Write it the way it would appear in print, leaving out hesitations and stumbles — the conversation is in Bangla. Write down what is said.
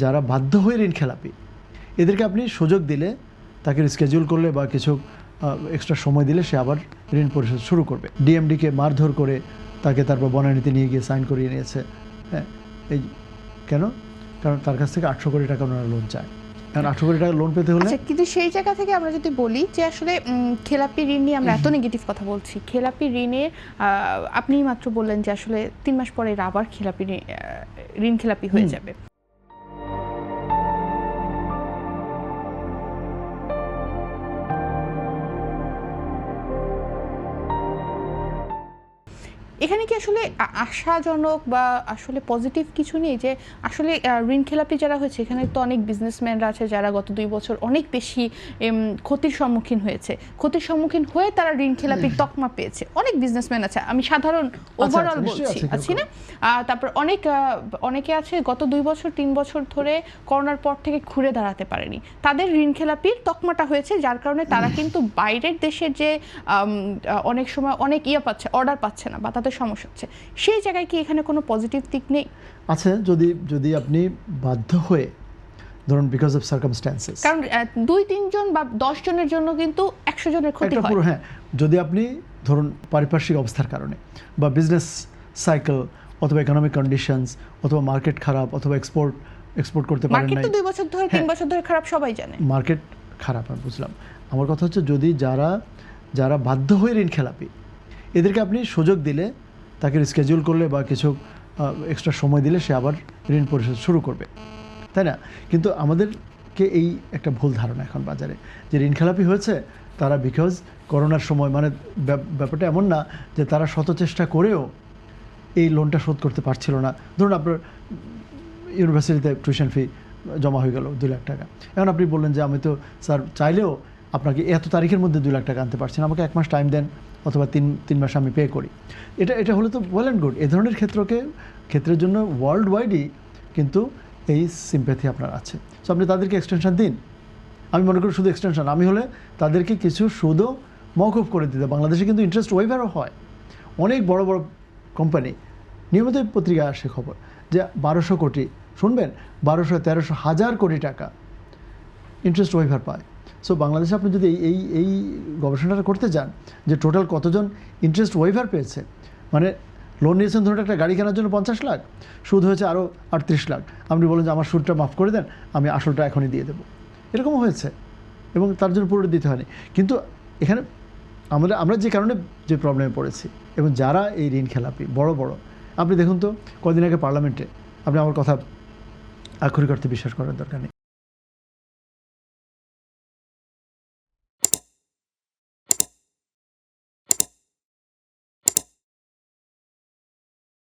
যারা বাধ্য হয়ে ঋণ খেলাপি এদেরকে আপনি সুযোগ দিলে, তাকে রিস্কেডিউল করলে বা কিছু এক্সট্রা সময় দিলে সে আবার ঋণ পরিশোধ শুরু করবে। ডিএমডিকে মারধর করে তাকে তারপর বনানীতে নিয়ে গিয়ে সাইন করিয়ে নিয়েছে। হ্যাঁ, এই কেন? কারণ তার কাছ থেকে 800 কোটি টাকা ওনারা লোন চায়। কারণ 800 কোটি টাকা লোন পেতে হলে কিন্তু সেই জায়গা থেকে আমরা যদি বলি যে আসলে খেলাপি ঋণ নিয়ে আমরা এত নেগেটিভ কথা বলছি, খেলাপি ঋণের আপনি মাত্র বললেন যে আসলে 3 মাস পরে আবার খেলাপি ঋণ খেলাপি হয়ে যাবে। এখানে কি আসলে আশাজনক বা আসলে পজিটিভ কিছু নেই যে আসলে ঋণ খেলাপি যারা হয়েছে, এখানে তো অনেক বিজনেসম্যানরা আছে যারা গত 2 বছর অনেক বেশি ক্ষতির সম্মুখীন হয়েছে, ক্ষতির সম্মুখীন হয়ে তারা ঋণ খেলাপির তকমা পেয়েছে। অনেক বিজনেসম্যান আছে, আমি সাধারণ ওভারঅল বলছি, আছি না? তারপর অনেকে আছে গত 2 বছর 3 বছর ধরে করোনার পর থেকে ঘুরে দাঁড়াতে পারেনি, তাদের ঋণ খেলাপির তকমাটা হয়েছে, যার কারণে তারা কিন্তু বাইরের দেশের যে অনেক সময় অনেক পাচ্ছে, অর্ডার পাচ্ছে না বা তাদের সমস্যা হচ্ছে। সেই জায়গায় কি এখানে কোনো পজিটিভ দিক নেই? আছে, যদি আপনি বাধ্য হয়ে ধরুন বিকজ অফ সার্কামস্ট্যান্সেস, কারণ 2-3 জন বা 10 জনের জন্য কিন্তু 100 জনের ক্ষতি হয়। হ্যাঁ, যদি আপনি ধরুন পারিপার্শ্বিক অবস্থার কারণে বা বিজনেস সাইকেল অথবা ইকোনমিক কন্ডিশনস অথবা মার্কেট খারাপ অথবা এক্সপোর্ট করতে পারেন না, মার্কেট তো 2 বছর ধরে 3 বছর ধরে খারাপ, সবাই জানে মার্কেট খারাপ। আমি বুঝলাম, আমার কথা হচ্ছে যদি যারা বাধ্য হয়ে ঋণ খেলাপি এদেরকে আপনি সুযোগ দিলে, তাকে রিস্কেডিউল করলে বা কিছু এক্সট্রা সময় দিলে সে আবার ঋণ পরিশোধ শুরু করবে, তাই না? কিন্তু আমাদেরকে এই একটা ভুল ধারণা এখন বাজারে যে ঋণ খেলাপি হয়েছে তারা বিকজ করোনার সময়, মানে ব্যাপারটা এমন না যে তারা শত চেষ্টা করেও এই লোনটা শোধ করতে পারছিল না। ধরুন আপনার ইউনিভার্সিটিতে টিউশন ফি জমা হয়ে গেল 2 লাখ টাকা, এখন আপনি বললেন যে আমি তো স্যার চাইলেও আপনাকে এত তারিখের মধ্যে 2 লাখ টাকা আনতে পারছি না, আমাকে 1 মাস টাইম দেন অথবা 3 মাস আমি পে করি। এটা হলে তো ওয়েল অ্যান্ড গুড। এ ধরনের ক্ষেত্রের জন্য ওয়ার্ল্ড ওয়াইডই কিন্তু এই সিম্প্যাথি আপনার আছে। সো আপনি তাদেরকে এক্সটেনশন দিন। আমি মনে করি শুধু এক্সটেনশন, আমি হলে তাদেরকে কিছু সুদও মওকুফ করে দিতে। বাংলাদেশে কিন্তু ইন্টারেস্ট ওয়েভারও হয়। অনেক বড় বড় কোম্পানি, নিয়মিত পত্রিকায় আসে খবর যে 1200 কোটি, শুনবেন 1200, 1300, 1000 কোটি টাকা ইন্টারেস্ট ওয়েভার পায়। সো বাংলাদেশে আপনি যদি এই গবেষণাটা করতে যান যে টোটাল কতজন ইন্টারেস্ট ওয়েভার পেয়েছে, মানে লোন নিয়েছেন ধরুন একটা গাড়ি কেনার জন্য 50 লাখ, সুদ হয়েছে আরও 38 লাখ, আপনি বলেন যে আমার সুদটা মাফ করে দেন, আমি আসলটা এখনই দিয়ে দেবো, এরকমও হয়েছে এবং তার জন্য পুরোটা দিতে হয়নি। কিন্তু এখানে আমরা যে কারণে যে প্রবলেমে পড়েছি এবং যারা এই ঋণ খেলাপি বড় আপনি দেখুন তো কদিন আগে পার্লামেন্টে, আপনি আমার কথা আক্ষরিক অর্থে বিশ্বাস করার দরকার নেই,